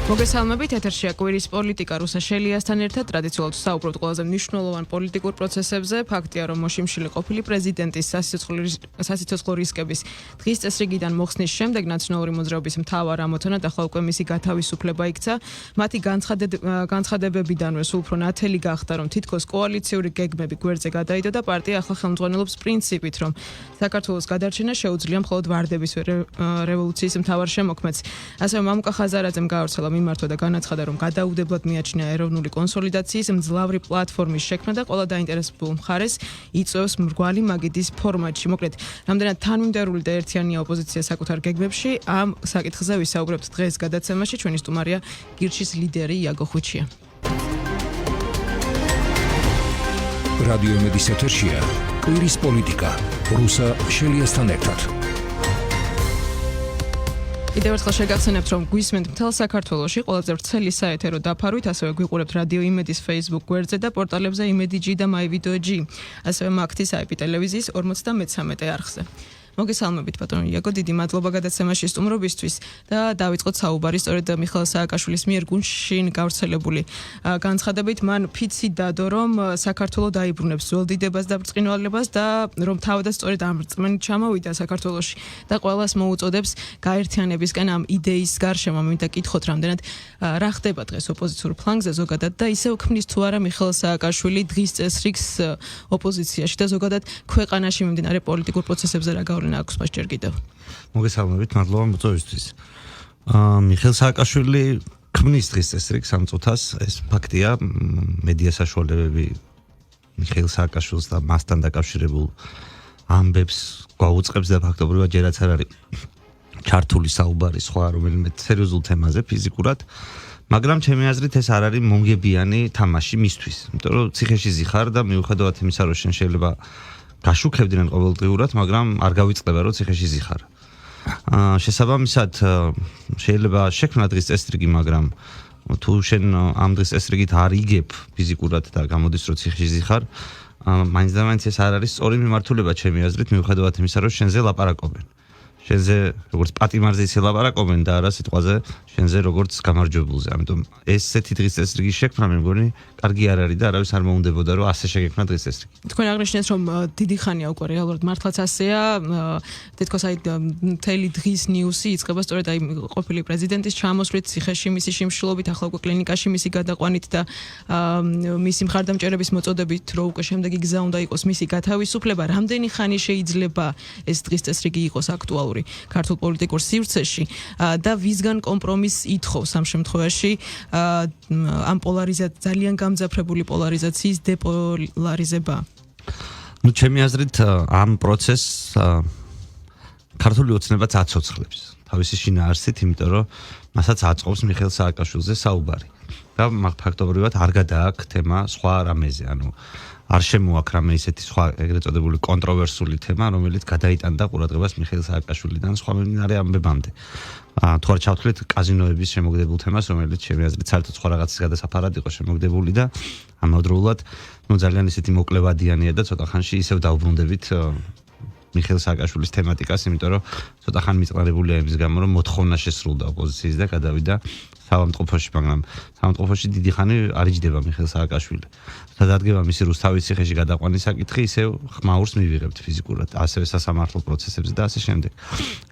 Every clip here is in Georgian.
მოგესალმებით, ეთერშია კვირის პოლიტიკა რუსა შელიასთან ერთად ტრადიციულად საუბრობთ ყველაზე მნიშვნელოვან პოლიტიკურ პროცესებზე. ფაქტია, რომ მოშიმშილი ყოფილი პრეზიდენტის სასიცოცხლო რისკების დღის წესრიგიდან მოხსნის შემდეგ ნაციონალური მოძრაობის მთავარ ამოცანად ახლა უკვე მისი გათავისუფლება იქცა. მათი განცხადებებიდანვე სულ უფრო ნათელი გახდა, რომ თითქოს კოალიციური გეგმები გვერდზე გადაიდო და პარტია ახლა ხელმძღვანელობს პრინციპით, რომ საქართველოს გადარჩენა შეუძლია მხოლოდ ვარდების რევოლუციის მთავარ შემოქმედს. ასევე მამუკა ხაზარაძემ გაავრცელა მიმართვა და განაცხადა, რომ გადაუდებლად მიაჩნია ეროვნული კონსოლიდაციის მძლავრი პლატფორმის შექმნა და ყველა დაინტერესებულ მხარეს იწვევს მრგვალი მაგიდის ფორმატში. მოკლედ, რამდენად თანმიმდევრული და ერთიანია ოპოზიცია საკუთარ გეგმებში, ამ საკითხზე ვისაუბრებთ დღეს გადაცემაში. ჩვენი სტუმარია გირჩის ლიდერი იაგო ხვიჩია. რადიო იმედის ეთერშია კვირის პოლიტიკა რუსა შელიასთან ერთად. კიდევ ერთხელ შეგახსენებთ, რომ გვისმენთ მთელ საქართველოში ყველაზე ვრცელი საეთერო დაფარვით, ასევე გვიყურებთ რადიო იმედის Facebook გვერდზე და პორტალებზე იმედი.g და myvideo.g, ასევე მაგთის IP ტელევიზიის 53 არხზე. მოგესალმებით ბატონო იაგო, დიდი მადლობა გადაცემაში სტუმრობისთვის და დავიწყოთ საუბარი სწორედ მიხეილ სააკაშვილის მიერ გუნდში გავრცელებული განცხადებით. მან ფიცი დადო, რომ საქართველო დაიბრუნებს ძველდიდებას და ბრწყინვალებას და რომ თავადაც სწორედ ამ რწმენით ჩამოვიდა საქართველოში და ყველას მოუწოდებს გაერთიანებისკენ ამ იდეის გარშემო. მინდა კითხოთ, რამდენად რა ხდება დღეს ოპოზიციურ ფლანგზე ზოგადად და ისევ ქმნის თუ არა მიხეილ სააკაშვილი დღის წესრიგს ოპოზიციაში და ზოგადად ქვეყანაში მიმდინარე პოლიტიკურ პროცესებზე რა აქვს მას ჯერ კიდევ. მოგესალმებით, მადლობა მოწვევისთვის. მიხეილ სააკაშვილი ქმნის დღის წესრიგს ამ წუთას, ეს ფაქტია. მედია საშუალებები მიხეილ სააკაშვილს და მასთან დაკავშირებულ ამბებს გვაუწყებს და ფაქტობრივად ჯერაც არ არის ჩართული საუბარი სხვა რომელიმე სერიოზულ თემაზე ფიზიკურად, მაგრამ ჩემი აზრით ეს არ არის მომგებიანი თამაში მისთვის. იმიტომ რომ ციხეში ზიხარ და მიუხედავად იმისა, რომ შენ შეიძლება გაშუქებდნენ ყოველდღიურად, მაგრამ არ გავიწყდება, რომ ციხეში ზიხარ. შესაბამისად, შეიძლება შექმნა დღის წესრიგი, მაგრამ თუ შენ ამ დღის წესრიგით არ იგებ ფიზიკურად და გამოდის, რომ ციხეში ზიხარ, მაინც და მაინც ეს არ არის სწორი მიმართულება ჩემი აზრით, მიუხედავად იმისა, რომ შენზე ლაპარაკობენ. შენზე როგორც პატიმარზე ისე ლაპარაკობენ და არა სიტყვაზე შენზე როგორც გამარჯვებულზე. ამიტომ ესეთი დღის წესრიგის შექმნა მე მგონი კარგი არ არის და არავის არ მოუნდებოდა რომ ასე შეგექმნა დღის წესრიგი. თქვენ აღნიშნეთ რომ დიდი ხანია უკვე რეალურად მართლაც ასეა, თითქოს აი მთელი დღის ნიუსი იწყება სწორედ აი ყოფილი პრეზიდენტის ჩამოსვლით ციხეში, მისი შიმშილობით, ახლა უკვე კლინიკაში მისი გადაყვანით და მისი მხარდამჭერების მოწოდებით, რომ უკვე შემდეგი გზა უნდა იყოს მისი გათავისუფლება. რამდენი ხანი შეიძლება ეს დღის წესრიგი იყოს აქტუალური ქართულ პოლიტიკურ სივრცეში და ვისგან კომპრომისს ითხოვს ამ შემთხვევაში ამ ძალიან გამძაფრებული პოლარიზაციის დეპოლარიზება? ჩემი აზრით ამ პროცესს ქართული ოცნებაც აცოცხლებს თავისი შინაარსით, იმიტომ რომ მასაც აწყობს მიხეილ სააკაშვილზე საუბარი და ფაქტობრივად არ გადააქვს თემა სხვა რამეზე, არ შემოაქვს რამე ისეთი სხვა ეგრეთ წოდებული კონტროვერსული თემა, რომელიც გადაიტანდა ყურადღებას მიხეილ სააკაშვილიდან სხვა მიმდინარე ამბებამდე. თუ არ ჩავთვლით კაზინოების შემოგდებულ თემას, რომელიც ჩემი აზრით საერთოდ სხვა რაღაცის გადასაფარად იყო შემოგდებული და ამავდროულად ძალიან ისეთი მოკლევადიანია და ცოტა ხანში ისევ დავბრუნდებით მიხეილ სააკაშვილის თემატიკას, იმიტომ რომ ცოტა ხანი მიწყვარებულია იმის გამო, რომ მოთხოვნა შესრულდა ოპოზიციის და გადავიდა სამამტყოფოში, მაგრამ სამამტყოფოში დიდი ხანი არ იჯდება მიხეილ სააკაშვილი. და დადგება მისი რუსთავის ციხეში გადაყვანის საკითხი, ისევ ხმაურს მივიღებთ ფიზიკურად, ასევე სასამართლო პროცესებზე და ასე შემდეგ.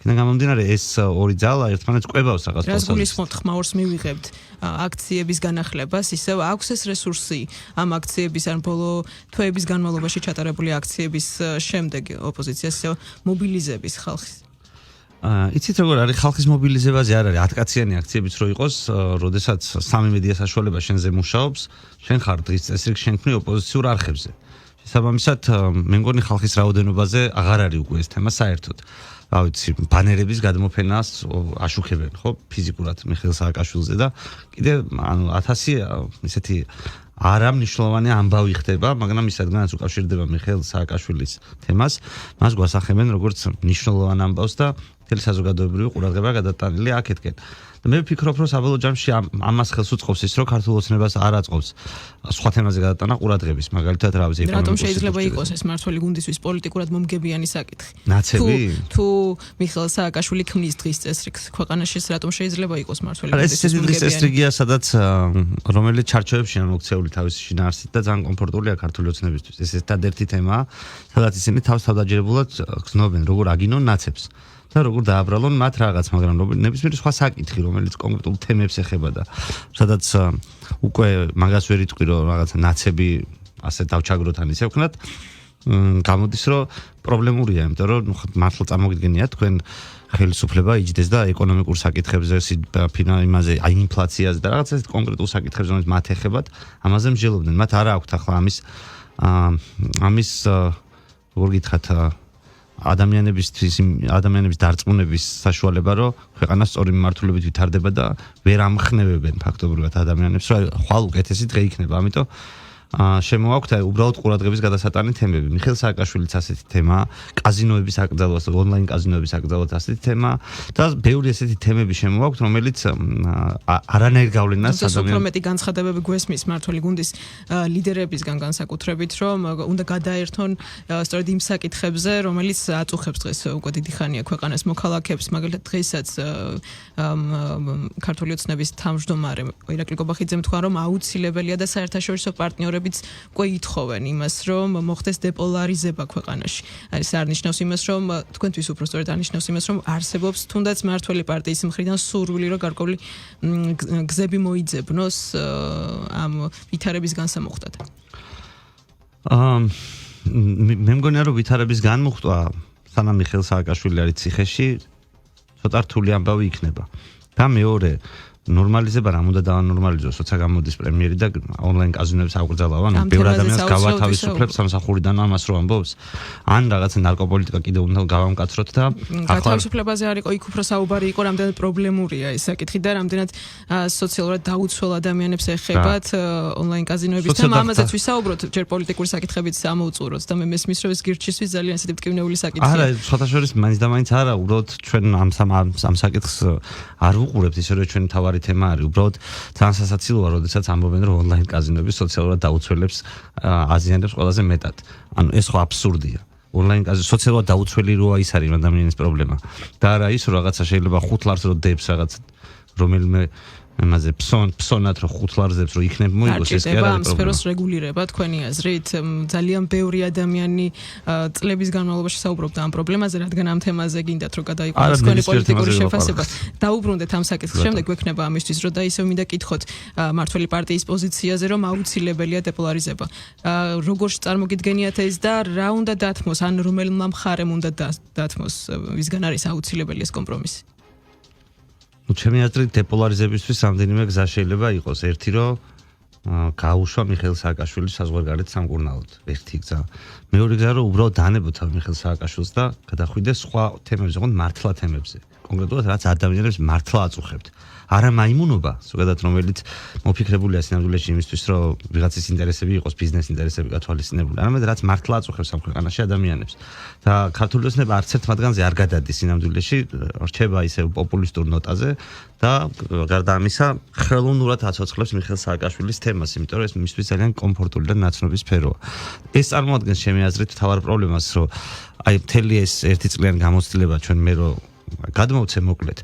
იქიდან გამომდინარე, ეს ორი ძალა ერთმანეთს კვებავს რაღაც პროცესს. რას გულისხმობთ ხმაურს მივიღებთ აქციების განახლებას, ისევ აქვს ეს რესურსი ამ აქციების ან ბოლო თვეების განმავლობაში ჩატარებული აქციების შემდეგ ოპოზიციას მობილიზების ხალხის? იცით როგორ არის ხალხის მობილიზებაზე არ არის 10 კაციანი აქციებიც რო იყოს, როდესაც სამი მედია საშუალება შენზე მუშაობს, შენ ხარ დღის წესრიგ შენქმნი ოპოზიციურ არხებზე. შესაბამისად, მე მგონი ხალხის რაოდენობაზე აღარ არის უკვე ეს თემა საერთოდ. რა ვიცი, ბანერების გადმოფენას აშუქებენ, ხო, ფიზიკურად მიხეილ სააკაშვილზე და კიდე 1000 ისეთი არამნიშვნელოვანი ამბავი ხდება, მაგრამ ის რადგანაც უკავშირდება მიხეილ სააკაშვილის თემას, მას გვასახებენ როგორც მნიშვნელოვან ამბავს და მთელი საზოგადოებრივი ყურადღება გადატანილი აქეთკენ. მე ვფიქრობ, რომ საბოლოო ჯამში ამას ხელს უწყობს ის, რომ ქართულ ოცნებას არ აწყობს სხვა თემაზე გადატანა ყურადღების, მაგალითად რა ვიცი, რატომ შეიძლება იყოს ეს მართველი გუნდისთვის პოლიტიკურად მომგებიანი საკითხი? ნაცები? თუ მიხეილ სააკაშვილი ქმნის დღის წესრიგს ქვეყანაში, რატომ შეიძლება იყოს მართველი გუნდისთვის მომგებიანი? ეს წესრიგია, სადაც რომელიც ჩარჩოებშია მოქცეული თავისი შინაარსით და ძალიან კომფორტულია ქართული ოცნებისთვის. ეს ერთადერთი თემაა, სადაც ისინი თავდაჯერებულად გრძნობენ, როგორ აგინონ ნაცებს. და როგორ დააბრალონ მათ რაღაც, მაგრამ ნებისმიერი სხვა საკითხი, რომელიც კონკრეტულ თემებს ეხება და სადაც უკვე მაგას ვერ იტყვი, რომ რაღაცა ნაცები ასე დავჩაგროთ ან ისე ვქნათ, გამოდის, რომ პრობლემურია, იმიტომ რომ მართლა წარმოგიდგენია თქვენ ხელისუფლება იჯდეს და ეკონომიკურ საკითხებზე, იმაზე, აი ინფლაციაზე და რაღაც ეს კონკრეტულ საკითხებზე, რომელიც მათ ეხებათ, ამაზე მსჯელობდნენ. მათ არა აქვთ ახლა ამის როგორ გითხრათ ადამიანების დარწმუნების საშუალება, რომ ქვეყანა სწორი მიმართულებით ვითარდება და ვერ ამხნევებენ ფაქტობრივად ადამიანებს, რომ ხვალ უკეთესი დღე იქნება. ამიტომ შემოაქვთ უბრალოდ ყურადღების გადასატანი თემები. მიხეილ სააკაშვილიც ასეთი თემაა, კაზინოების აკრძალვაც, ონლაინ კაზინოების აკრძალვაც ასეთი თემაა და ბევრი ესეთი თემები შემოაქვთ, რომელიც არანაირ გავლენას ადამიანებს. უფრო მეტი განცხადებები გვესმის მართველი გუნდის ლიდერებისგან განსაკუთრებით, რომ უნდა გადაერთონ სწორედ იმ საკითხებზე, რომელიც აწუხებს დღეს უკვე დიდი ხანია ქვეყანას მოქალაქეებს, მაგალითად დღესაც ქართული ოცნების თავმჯდომარე ირაკლი გობახიძემ თქვა, რომ აუცილებელია და საერთაშორისო პარტნიორები უკვე ითხოვენ იმას, რომ მოხდეს დეპოლარიზება ქვეყანაში. არის არნიშნავს იმას, რომ თქვენთვის უფრო სწორედ არნიშნავს იმას, რომ არსებობს თუნდაც მართველი პარტიის მხრიდან სურვილი, რომ გარკვეული გზები მოიძებნოს ამ ვითარების განსამუხტად. მე მგონია, რომ ვითარების განმუხტვა, სანამ მიხეილ სააკაშვილი არის ციხეში, ცოტა რთული ამბავი იქნება. და მეორე ნორმალიზება რამ უნდა დაანორმალიზოს, როცა გამოდის პრემიერი და ონლაინ კაზინოებს აკრძალავ, ანუ ბევრ ადამიანს გავათავისუფლებს სამსახურიდან ამას რო ამბობს, ან რაღაცა ნარკოპოლიტიკა კიდევ უნდა გავამკაცროთ და გათავისუფლებაზე არ იყო, იქ უფრო საუბარი იყო, რამდენად პრობლემურია ეს საკითხი და რამდენად სოციალურად დაუცველ ადამიანებს ეხებათ ონლაინ კაზინოების და ამაზეც ვისაუბროთ, ჯერ პოლიტიკური საკითხებით ამოვწუროთ და მე მესმის, რომ ეს გირჩისთვის ძალიან ისეთი მტკივნეული საკითხია. არა, სხვათა შორის მაინც და მაინც არა, უბრალოდ ჩვენ ამ საკითხს არ ვუყურებთ, ისე რომ ჩვენ თავი თემა არის, უბრალოდ ძალიან სასაცილოა, როდესაც ამბობენ, რომ ონლაინ კაზინოები სოციალურად დაუცველებს აზიანებს ყველაზე მეტად. ანუ ეს ხო აბსურდია. ონლაინ კაზინო სოციალურად დაუცველი როა ის არის ადამიანის პრობლემა. და არა ის, რომ რაღაცა შეიძლება 5 ლარს რო დებს რაღაც რომელიმე იმაზე ფსონად რო 5 ლარზებს რო იქნებ მოიგოს, ეს კი არ არის პრობლემა. სფეროს რეგულირება თქვენი აზრით, ძალიან ბევრი ადამიანი წლების განმავლობაში საუბრობდა ამ პრობლემაზე, რადგან ამ თემაზე გინდათ რომ გადაიყვანოს თქვენი პოლიტიკური შეფასება. დაუბრუნდეთ ამ საკითხს, შემდეგ გვექნება ამისთვის, რომ და ისევ მინდა კითხოთ მართველი პარტიის პოზიციაზე, რომ აუცილებელია დეპოლარიზება. როგორ წარმოგიდგენიათ ეს და რა უნდა დათმოს, ან რომელმა მხარემ უნდა დათმოს, ვისგან არის აუცილებელი ეს კომპრომისი? ჩემი აზრით დეპოლარიზებისთვის რამდენიმე გზა შეიძლება იყოს. ერთი რომ გაუშვა მიხეილ სააკაშვილის საზღვარგარეთ სამკურნალოდ. ერთი გზა. მეორე გზა რომ უბრალოდ დაანებოთა მიხეილ სააკაშვილს და გადახვიდეს სხვა თემებზე, ოღონდ მართლა თემებზე. კონკრეტულად რაც ადამიანებს მართლა აწუხებთ. არა მაიმუნობა, ზოგადად რომელიც მოფიქრებულია სინამდვილეში იმისთვის, რომ ვიღაცის ინტერესები იყოს, ბიზნეს ინტერესები გათვალისწინებული. არამედ რაც მართლა აწუხებს ამ ქვეყანაში ადამიანებს. და ქართული ოცნება არც ერთ მათგანზე არ გადადის სინამდვილეში, რჩება ისე პოპულისტურ ნოტაზე და გარდა ამისა, ხელოვნურად აცოცხლებს მიხეილ სააკაშვილის თემას, იმიტომ რომ ეს მისთვის ძალიან კომფორტული და ნაცნობი სფეროა. ეს წარმოადგენს ჩემი აზრით მთავარ პრობლემას, რომ აი მთელი ეს ერთიწლიანი გამოცდილება ჩვენ მე რომ გადმოვცე მოკლედ.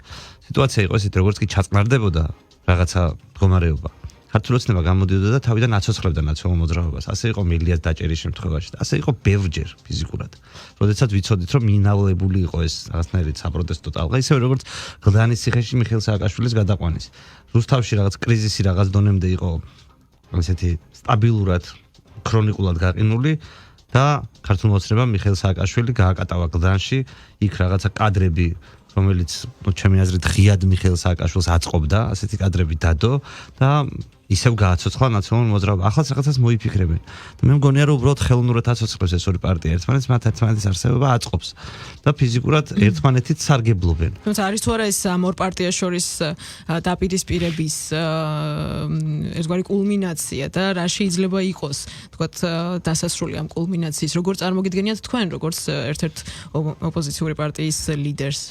სიტუაცია იყო ესეთი, როგორც კი ჩაწყნარდებოდა რაღაცა მდგომარეობა. ქართული ოცნება გამოდიოდა და თავიდან აცოცხლებდა ნაციონალურ მოძრაობას. ასე იყო მელიას დაჭერის შემთხვევაში და ასე იყო ბევრჯერ ფიზიკურად. როდესაც ვიცოდით, რომ მინავლებული იყო ეს რაღაცნაირი საპროტესტო ტალღა, ისევე როგორც გლდანის ციხეში მიხეილ სააკაშვილის გადაყვანის. რუსთავში რაღაც კრიზისი რაღაც დონემდე იყო ესეთი სტაბილურად, ქრონიკულად გაყინული და ქართული ოცნება მიხეილ სააკაშვილი გააკატავა გლდანში, იქ რაღაცა კადრები რომელიც ჩემი აზრით ღიად მიხეილ სააკაშვილს აწყობდა, ასეთი კადრები დადო და ისევ გააცოცხლა ნაციონალური მოძრაობა. ახლა რაღაცას მოიფიქრებენ. მე მგონია რომ უბრალოდ ხელოვნურად აცოცხლებს ეს ორი პარტია ერთმანეთს, მათ ერთმანეთის არსებობა აწყობს და ფიზიკურად ერთმანეთით სარგებლობენ. თუმცა არის თუ არა ეს ამ ორ პარტიას შორის დაპირისპირების ერთგვარი კულმინაცია და რა შეიძლება იყოს, თქვათ, დასასრული ამ კულმინაციის, როგორ წარმოგიდგენიათ თქვენ, როგორც ერთ-ერთ ოპოზიციური პარტიის ლიდერს?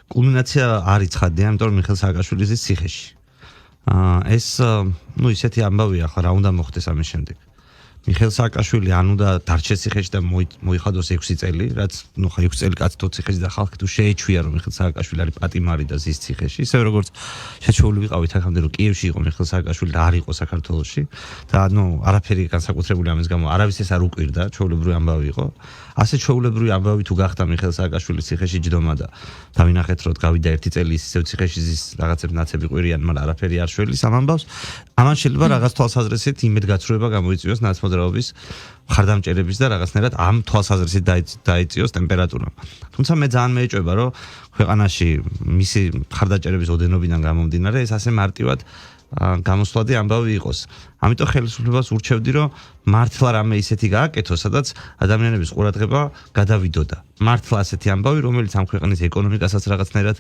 კულმინაცია არის ცხადია, იმიტომ რომ მიხეილ სააკაშვილის ციხეში. ეს ისეთი ამბავია ახლა რა უნდა მოხდეს ამის შემდეგ. მიხეილ სააკაშვილი ან უნდა დარჩეს ციხეში და მოიხადოს 6 წელი, რაც 6 წელი კაცი თო ციხეში და ხალხი თუ შეეჩვია რომ მიხეილ სააკაშვილი არის პატიმარი და ზის ციხეში, ისე როგორც შეჩეული ვიყავით აქამდე რომ კიევში იყო მიხეილ სააკაშვილი და არ იყო საქართველოში და არაფერი განსაკუთრებული ამის გამო არავის ეს არ უკვირდა, ჩვეულებრივი ამბავი იყო. ასე ჩვეულებრივი ამბავი თუ გახდა მიხეილ სააკაშვილის ციხეში ჯდომა და დავინახეთ რომ გავიდა 1 წელი ისევ ციხეში ზის რაღაცებს ნაცები ყვირიან, მაგრამ არაფერი არ შველის ამ ამბავს. ამან შეიძლება რაღაც თვალსაზრისით იმედგაცრუება გამოიწვიოს ნაცმოძრაობის მხარდამჭერების და რაღაცნაირად ამ თვალსაზრისით დაიწიოს ტემპერატურა. თუმცა მე ძალიან მეეჭვება რომ ქვეყანაში მისი მხარდაჭერების ოდენობიდან გამომდინარე ეს ასე მარტივად გამოსვლადი ამბავი იყოს. ამიტომ ხელისუფლებას ურჩევდი რომ მართლა რამე ისეთი გააკეთოს, სადაც ადამიანების ყურადღება გადავიდოდა. მართლა ასეთი ამბავი, რომელიც ამ ქვეყნის ეკონომიკასაც რაღაცნაირად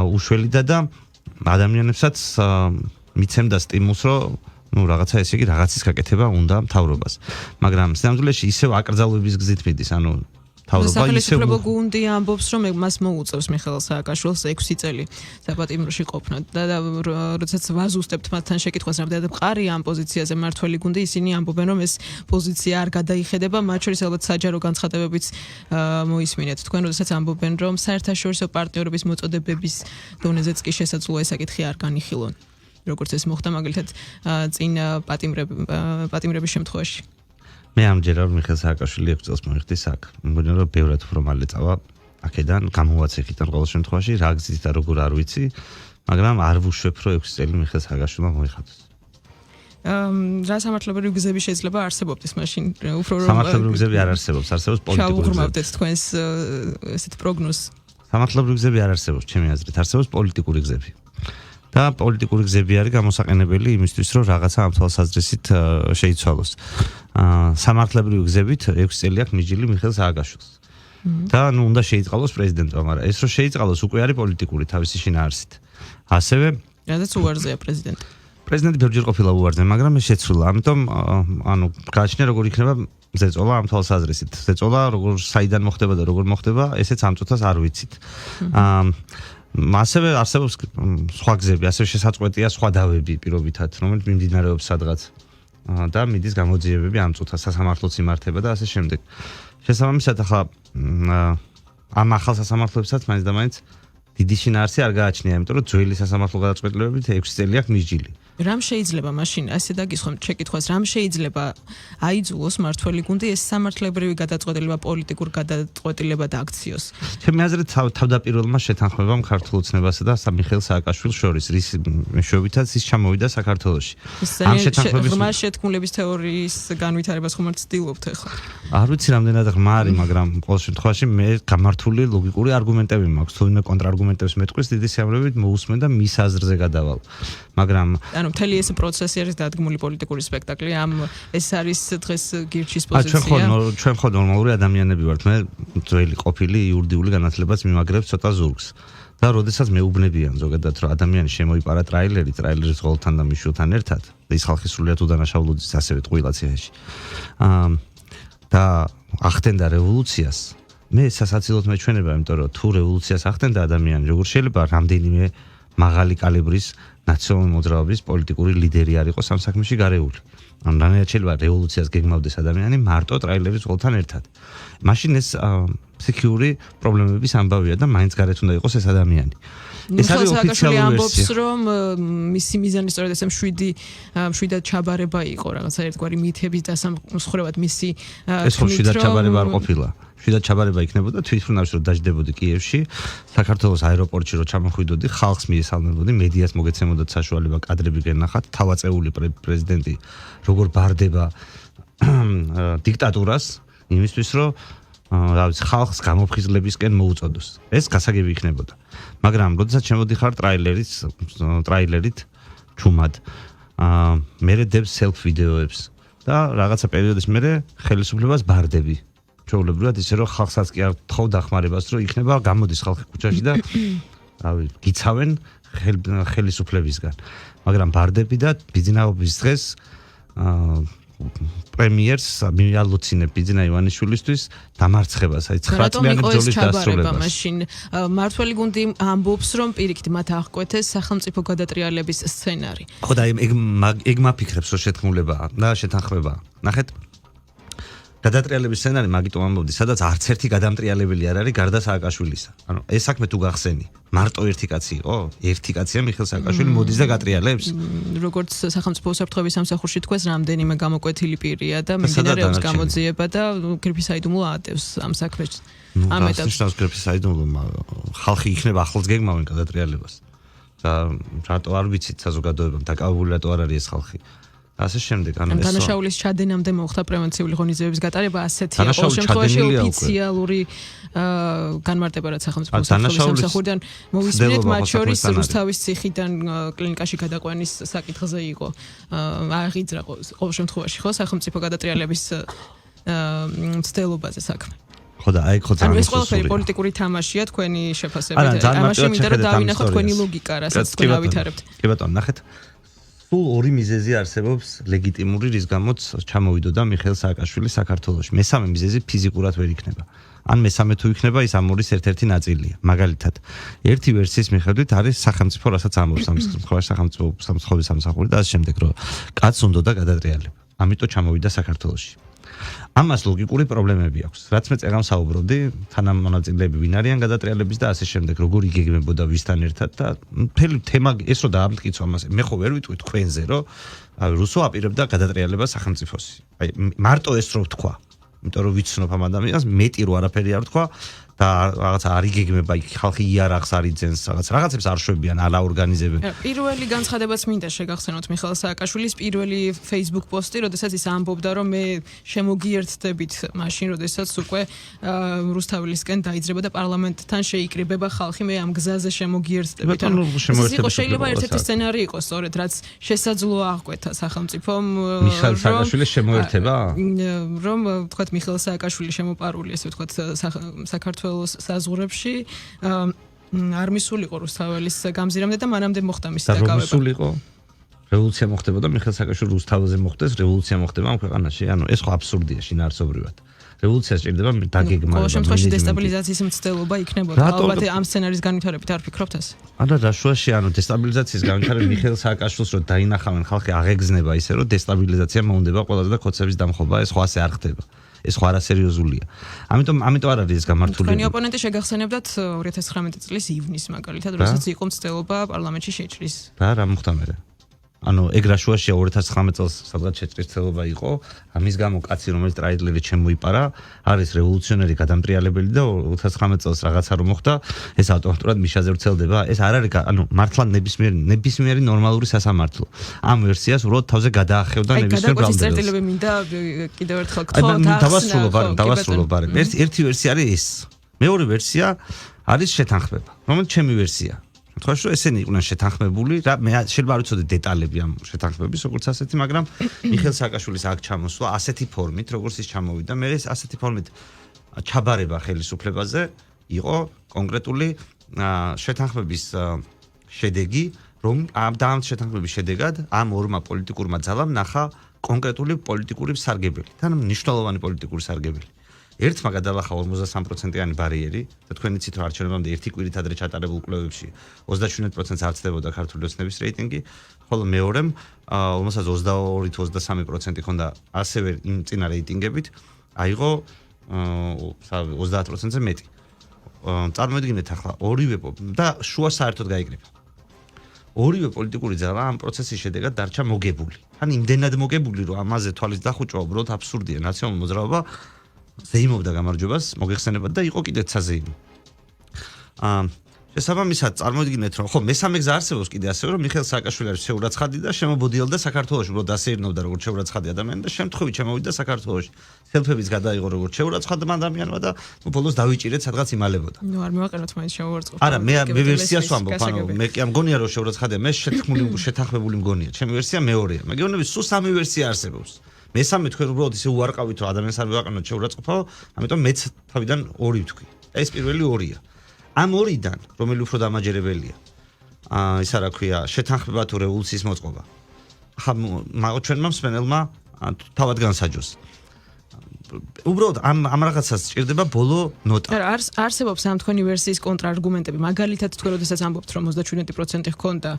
უშველიდა და ადამიანებსაც მიცემდა სტიმულს, რომ რაღაცა ესე იგი რაღაცის გაკეთება უნდა მთავრობას. მაგრამ სინამდვილეში ისევ აკრძალვების გზით მიდის, თავრობა ისევ გუნდი ამბობს რომ მას მოუწევს მიხეილ სააკაშვილს 6 წელი საპატიმროში ყოფნა და როდესაც ვაზუსტებთ მათთან შეკითხვას რამდენად მყარი ამ პოზიციაზე მართველი გუნდი, ისინი ამბობენ რომ ეს პოზიცია არ გადაიხედება, მათ შორის ალბათ საჯარო განცხადებებიც მოისმინეთ. თქვენ როდესაც ამბობენ რომ საერთაშორისო პარტნიორობის მოწოდებების დონეზეც კი შესაძლოა ეს საკითხი არ განიხილონ. როგორც ეს მოხდა მაგალითად წინ პატიმრების შემთხვევაში. მე ამჯერად მიხეილ სააკაშვილი 6 წელს მოიხდის აქ. მგონია რომ ბევრად უფრო მალე წავა აქედან, გამოვაცეხიდან ყოველ შემთხვევაში რა გზით და როგორ არ ვიცი, მაგრამ არ ვუშვებ რომ 6 წელი მიხეილ სააკაშვილმა მოიხადოს. რა სამართლებრივი გზები შეიძლება არსებობდეს მაშინ? უფრო რომ სამართლებრივი გზები არ არსებობს, არსებობს პოლიტიკური გზები. ჩაუღრმავდეთ თქვენს ესეთ პროგნოზს. სამართლებრივი გზები არ არსებობს, ჩემი აზრით, არსებობს პოლიტიკური გზები. და პოლიტიკური გზები არის გამოსაყენებელი იმისთვის, რომ რაღაცა ამ თვალსაზრისით შეიცვალოს. სამართლებრივი გზებით 6 წელი აქვს მიჯილი მიხეილ სააკაშვილს. და უნდა შეიწყალოს პრეზიდენტმა, მაგრამ ეს რომ შეიწყალოს უკვე არის პოლიტიკური თავისი შინაარსით. ასევე რადგან უარზეა პრეზიდენტი. პრეზიდენტი ბევრჯერ ყოფილა უარზე, მაგრამ ეს შეცვლილა. ამიტომ გააჩნია როგორ იქნება ზეწოლა ამ თვალსაზრისით. ზეწოლა როგორ საიდან მოხდება და როგორ მოხდება, ესეც ამ წუთას არ ვიცით. ასევე არსებობს სხვა გზები, ასევე შესაძყვეტია სხვა დავები პირობითად, რომელიც მიმდინარეობს სადღაც და მიდის გამოძიებები ამ წუთას სასამართლოც იმართება და ასე შემდეგ. შესაბამისად ახლა ამ ახალ სასამართლოებსაც მაინც და მაინც დიდი შინაარსი არ გააჩნია, იმიტომ რომ ძველი სასამართლო გადაწყვეტილებებით 6 წელი აქვს მიჯილი. რამ შეიძლება მაშინ ასე დაგისხმოთ შეკითხვას, რამ შეიძლება აიძულოს მართველი გუნდი ეს სამართლებრივი გადაწყვეტილება პოლიტიკურ გადაწყვეტილება დააქციოს? ჩემი აზრით თავდაპირველმა შეთანხმებამ ქართულ ოცნებასა და მიხეილ სააკაშვილს შორის, რის მეშვეობითაც ის ჩამოვიდა საქართველოში. ამ შეთანხმების ღრმა შეთქმულების თეორიის განვითარებას ხომ არ ცდილობთ ახლა? არ ვიცი რამდენად ღრმა არის, მაგრამ ყოველ შემთხვევაში მე გამართული ლოგიკური არგუმენტები მაქვს. თუ ვინმე კონტრარგუმენტებს მეტყვის, დიდი სიამოვნებით მოусმენ და მის აზრზე გადავალ. მაგრამ მთელი ეს პროცესი არის დადგმული პოლიტიკური სპექტაკლი, ეს არის დღეს გირჩის პოზიცია. ჩვენ ხო ნორმალური ადამიანები ვართ. მე ძველი ყოფილი იურიდიული განათლებაც მიმაგრებს ცოტა ზურგს. და როდესაც მეუბნებიან ზოგადად რომ ადამიანი შემოიპარა ტრაილერის ღოლთან და მიშვილთან ერთად, ის ხალხი სრულიად უდანაშაულოდის ასევე ტყუილა ციხეში. და ახდენდა რევოლუციას. მე სასაცილოდ მეჩვენება, იმიტომ რომ თუ რევოლუციას ახდენდა ადამიანი, როგორ შეიძლება რამდენიმე მაღალი კალიბრის ნაციონალური მოძრაობის პოლიტიკური ლიდერი არ იყოს ამ საქმეში გარეული. რამდენად შეიძლება რევოლუციას გეგმავდეს ადამიანი მარტო ტრაილერის ღოლთან ერთად. მაშინ ეს ფსიქიური პრობლემების ამბავია და მაინც გარეთ უნდა იყოს ეს ადამიანი. ეს არის ოფიციალური ამბობს, რომ მისი მიზანი სწორედ ეს მშვიდად ჩაბარება იყო, რაღაცა ერთგვარი მითების დასამსხვრევად მისი ეს ხო მშვიდად ჩაბარება არ ყოფილა. მშვიდად ჩაბარება იქნებოდა თვითმფრინავში რომ დაждდებოდი კიევში, საქართველოს აეროპორტში რომ ჩამოხვიდოდი, ხალხს მიესალმებოდი, მედიას მოგეცემოდათ საშუალება კადრები გენახათ, თავაწეული პრეზიდენტი როგორ ბარდება დიქტატურას იმისთვის რომ რა ვიცი ხალხს გამოფხიზლებისკენ მოუწოდოს. ეს გასაგები იქნებოდა. მაგრამ როდესაც შემოდიხარ ტრაილერით ჩუმად მე დებს self ვიდეოებს და რაღაცა პერიოდის მერე ხელისუფლებას ბარდები. ჩვეულებრივად ისე რომ ხალხსაც კი არ თხოვ დახმარებას რომ იქნება გამოდის ხალხი ქუჩაში და რავი გიცავენ ხელისუფლებისგან. მაგრამ ბარდები და ბიძინაობის დღეს პრემიერს მიალოცინებ ბიძინა ივანიშვილისთვის დამარცხებას, აი 9 წლიანი ბრძოლის დასრულებას. მაშინ მართველი გუნდი ამბობს, რომ პირიქით მათ აღკვეთეს სახელმწიფო გადატრიალების სცენარი. ხო და ეგ მაფიქრებს, რომ შეთქმულებაა და შეთანხმებაა. ნახეთ გადატრიალების სცენარი მაგიტომ ამბობდი, სადაც არც ერთი გადამტრიალებელი არ არის გარდა სააკაშვილისა. ანუ ეს საქმე თუ გახსენი, მარტო ერთი კაცი იყო? ერთი კაცია მიხეილ სააკაშვილი მოდის და გატრიალებს? როგორც სახელმწიფო უსაფრთხოების სამსახურში თქვეს, რამდენიმე გამოკვეთილი პირია და მიმდინარეობს გამოძიება და გრიფი საიდუმლო ატევს ამ საქმეს. ამ ეტაპს გრიფი საიდუმლო ხალხი იქნება ახლაც გეგმავენ გადატრიალებას. და რატო არ ვიცით საზოგადოებამ დაკავებული რატო არ არის ეს ხალხი? ასე შემდეგ, ანუ ეს დანაშაულის ჩადენამდე მოხდა პრევენციული ღონისძიების გატარება, ასეთია ყოველ შემთხვევაში ოფიციალური განმარტება რაც სახელმწიფო სამსახურიდან მოვისმენთ, მათ შორის რუსთავის ციხიდან კლინიკაში გადაყვანის საკითხზე იყო აღიძრა ყოველ შემთხვევაში ხო სახელმწიფო გადატრიალების მცდელობაზე საქმე. ხო და აი ხო ძალიან ეს ყველაფერი პოლიტიკური თამაშია თქვენი შეფასებით. ამაში მინდა რომ დავინახოთ თქვენი ლოგიკა, რასაც თქვენ ავითარებთ. კი ბატონო, ნახეთ. სულ ორი მიზეზი არსებობს ლეგიტიმური, რის გამოც ჩამოვიდოდა მიხეილ სააკაშვილი საქართველოში. მესამე მიზეზი ფიზიკურად ვერ იქნება. ან მესამე თუ იქნება, ის ამ ორის ერთ-ერთი ნაწილია. მაგალითად, ერთი ვერსიის მიხედვით არის სახელმწიფო, რასაც ამბობს სახელმწიფო სამსახურის სამსახური და ასე შემდეგ, რომ კაც უნდა და გადატრიალება. ამიტომ ჩამოვიდა საქართველოში. ამას ლოგიკური პრობლემები აქვს. რაც მე წეგან საუბრობდი, თანამონაწილეები ვინ არიან გადატრიალების და ასე შემდეგ, როგორ იგეგმებოდა ვისთან ერთად და მთელი თემა ეს რო დაამტკიცო ამას. მე ხო ვერ ვიტყვი თქვენზე, რომ რუსო აპირებდა გადატრიალებას სახელმწიფოსი. აი მარტო ეს რო ვთქვა. იმიტომ რომ ვიცნობ ამ ადამიანს, მეტი რო არაფერი არ ვთქვა და რაღაცა არ იგეგმება იქ ხალხი იარაღს არ იძენს, რაღაცებს არ შვებიან, არ აორგანიზებენ. პირველი განცხადებაც მინდა შეგახსენოთ მიხეილ სააკაშვილის პირველი Facebook პოსტი, როდესაც ის ამბობდა, რომ მე შემოგიერთდებით მაშინ, როდესაც უკვე რუსთაველისკენ დაიძრება და პარლამენტთან შეიკრიბება ხალხი, მე ამ გზაზე შემოგიერთდებით. შეიძლება ერთ-ერთი სცენარი იყოს, სწორედ რაც შესაძლოა აღკვეთა სახელმწიფომ, მიხეილ სააკაშვილის შემოერთება? რომ თქვათ მიხეილ სააკაშვილი შემოპარული, ესე ვთქვათ, საქართველოს საზღურებში არ მისულიყო რუსთაველის გამზირამდე და მანამდე მოხდა მისი დაკავება. მისულიყო. რევოლუცია მოხდებოდა მიხეილ სააკაშვილი რუსთაველზე მოხდეს, რევოლუცია მოხდება ამ ქვეყანაში. ანუ ეს ხო აბსურდია შინაარსობრივად. რევოლუცია სჭირდება დაგეგმარება. ყოველ შემთხვევაში დესტაბილიზაციის მცდელობა იქნებოდა. ალბათ ამ სცენარის განვითარებით არ ფიქრობთ ეს? არა, რაშუაში, ანუ დესტაბილიზაციის განვითარება მიხეილ სააკაშვილს რო დაინახავენ ხალხი აღეგზნება ისე, რომ დესტაბილიზაცია მოუნდება ყველაზე და ქოცების დამხობა, ეს ხო ასე არ ხდება. ეს ხო არასერიოზულია. ამიტომ არ არის ეს გამართული. თქვენი ოპონენტი შეგახსენებდათ 2019 წლის ივნისს მაგალითად, როდესაც იყო მცდელობა პარლამენტში შეჭრის. რა მოხდა მერე? ანუ ეგ რაშუაშია 2019 წელს სადღაც შეჭრის ცდელობა იყო, ამის გამო კაცი რომელიც ტრაიდლერით შემოიპარა, არის რევოლუციონერი გადამტრიალებელი და 2019 წელს რაღაცა რომ მოხდა, ეს ავტომატურად მიშაზე ვრცელდება. ეს არ არის, ანუ მართლა ნებისმიერი ნორმალური სასამართლო. ამ ვერსიას უბრალოდ თავზე გადაახევდა ნებისმიერ ბრალდებელს. გადაკვეთის წერტილები მინდა კიდევ ერთხელ გთხოვთ. დავასრულო. ერთი ვერსია არის ეს. მეორე ვერსია არის შეთანხმება. რომელიც ჩემი ვერსია. თქვა რომ ესენი იყვნენ შეთანხმებული და მე შეიძლება არ ვიცოდი დეტალები ამ შეთანხმების როგორც ასეთი, მაგრამ მიხეილ სააკაშვილის აქ ჩამოსვლა ასეთი ფორმით, როგორც ის ჩამოვიდა, მე ეს ასეთი ფორმით ჩაბარება ხელისუფლებაზე იყო კონკრეტული შეთანხმების შედეგი, რომ ამ შეთანხმების შედეგად ამ ორმა პოლიტიკურმა ძალამ ნახა კონკრეტული პოლიტიკური სარგებელი, თან მნიშვნელოვანი პოლიტიკური სარგებელი. ერთმა გადალახა 53%-იანი ბარიერი და თქვენ იცით რომ არჩევნებამდე ერთი კვირით ადრე ჩატარებულ კვლევებში 37%-ს არ ცდებოდა ქართული ოცნების რეიტინგი, ხოლო მეორემ 22-23% ხონდა ასევე იმ წინა რეიტინგებით, აიღო 30%-ზე მეტი. წარმოიდგინეთ ახლა ორივე და შუა საერთოდ გაიკრიბა. ორივე პოლიტიკური ძალა ამ პროცესის შედეგად დარჩა მოგებული. ან იმდენად მოგებული, რომ ამაზე თვალის დახუჭვა უბრალოდ აბსურდია. ნაციონალური მოძრაობა ზეიმობდა გამარჯვებას, მოგეხსენებათ და იყო კიდეც საზეიმო. შესაბამისად, წარმოიდგინეთ, რომ ხო მესამე გზა არსებობს კიდე ასევე, რომ მიხეილ სააკაშვილი არის შეურაცხადი და შემობოდიელდა საქართველოში, უბრალოდ დასეირნობდა როგორც შეურაცხადი ადამიანი და შემთხვევით შემოვიდა საქართველოში. სელფებიც გადაიღო როგორც შეურაცხადმა ადამიანმა და ბოლოს დავიჭირეთ სადღაც იმალებოდა. ნუ არ მივაყენოთ მაინც შემოვარწყოთ. არა, მე ვერსიას ვამბობ, ანუ მე კი ამგონია რომ შეურაცხადია, მე შეთანხმებული მგონია. ჩემი ვერსია მეორეა. მეგონები სულ სამი ვერსია არსებობს. მესამე თქვენ უბრალოდ ისე უარყავით რომ ადამიანს არ ვიყენოთ შეურაცხყოფა, ამიტომ მეც თავიდან ორი ვთქვი. ეს პირველი ორია. ამ ორიდან, რომელი უფრო დამაჯერებელია, ისა რა ქვია, შეთანხმება თუ რევოლუციის მოწყობა. ახლა ჩვენმა მსმენელმა თავად განსაჯოს. უბრალოდ ამ რაღაცას სჭირდება ბოლო ნოტა. არა, არსებობს ამ თქვენი ვერსიის კონტრარგუმენტები. მაგალითად, თქვენ როდესაც ამბობთ, რომ 37% ჰქონდა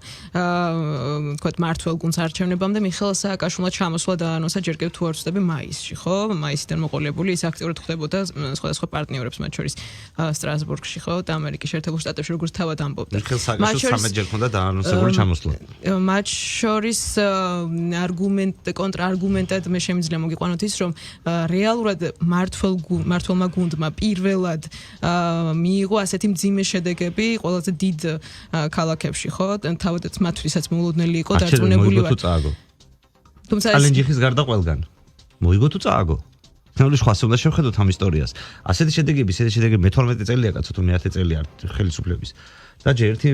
თქვათ მართველ გუნდს არჩევნებამდე, მიხეილ სააკაშვილმა ჩამოსვლა დაანონსა ჯერ კიდევ თუ არ ვცდები მაისში, ხო? მაისიდან მოყოლებული ის აქტიურად ხდებოდა სხვადასხვა პარტნიორებს, მათ შორის სტრასბურგში, ხო? და ამერიკის შეერთებულ შტატებში, როგორც თავად ამბობთ. მიხეილ სააკაშვილს 13 ჯერ ჰქონდა დაანონსებული ჩამოსვლა. მათ შორის კონტრარგუმენტად მე შემიძლია მოგიყვანოთ ის, რომ რეალურად მართლმა გუნდმა პირველად მიიღო ასეთი მძიმე შედეგები ყველაზე დიდ ქალაქებში, ხო? თავადაც მათთვისაც მოულოდნელი იყო დარწმუნებული ვარ. თუმცა ალენჯიხის გარდა ყველგან მოიგო თუ წააგო. თემული სხვა უნდა შევხედოთ ამ ისტორიას. ასეთი შედეგები მე-12 წელია კაცო თუ მე-10 წელია ხელისუფლების. და ჯერ ერთი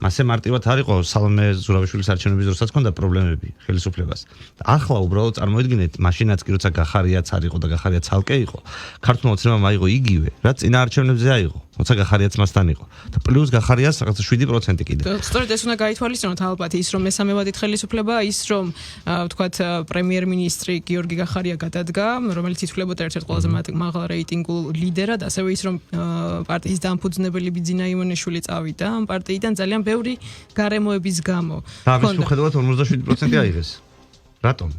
მასე მარტივად არ იყო სალომე ზურავიშვილის არჩევნების დროსაც ჰქონდა პრობლემები ხელისუფლებას. ახლა უბრალოდ წარმოიდგინეთ, მაშინაც კი როცა გახარიაც არ იყო და გახარია ცალკე იყო, ქართულმა ოცნებამ აიღო იგივე, რაც წინა არჩევნებზე აიღო, როცა გახარიაც მასთან იყო. და პლუს გახარიას რაღაცა 7% კიდე. სწორედ ეს უნდა გაითვალისწინოთ ალბათ ის რომ მესამე ვადით ხელისუფლება, ის რომ ვთქვათ პრემიერ-მინისტრი გიორგი გახარია გადადგა, რომელიც ითვლებოდა ერთ-ერთ ყველაზე მაღალ რეიტინგულ ლიდერად, ასევე ის რომ პარტიის დამფუძნებელი ბიძინა ივანიშვილი წავიდა ამ პარტიიდან ძალიან ბევრი გარემოების გამო. ამის მიუხედავად 47% აიღეს. რატომ?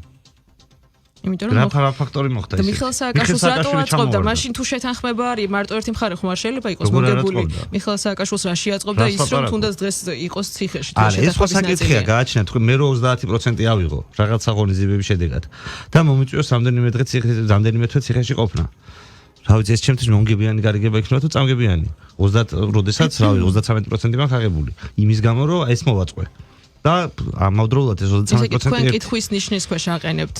იმიტომ რომ რა ფაქტორი მოხდა ისე? მიხეილ სააკაშვილს რატო აწყობდა? მაშინ თუ შეთანხმება არის, მარტო ერთი მხარე ხომ არ შეიძლება იყოს მოგებული. მიხეილ სააკაშვილს რა შეაწყობდა ის რომ თუნდაც დღეს იყოს ციხეში თუ შეთანხმების. ეს ხო საკითხია, გააჩნია თქვენ მე 30% ავიღო რაღაცა ღონისძიებების შედეგად. და მომიწვიოს რამდენიმე თვე ციხეში ყოფნა. რა ვიცი ეს ჩემთვის მონგებიანი გარიგება იქნება თუ წამგებიანი 30 როდესაც რა ვიცი 33% მაქ აღებული იმის გამო რომ ეს მოვაწყვე და ამავდროულად ეს 33% თქვენ კითხვის ნიშნის ქვეშ აყენებთ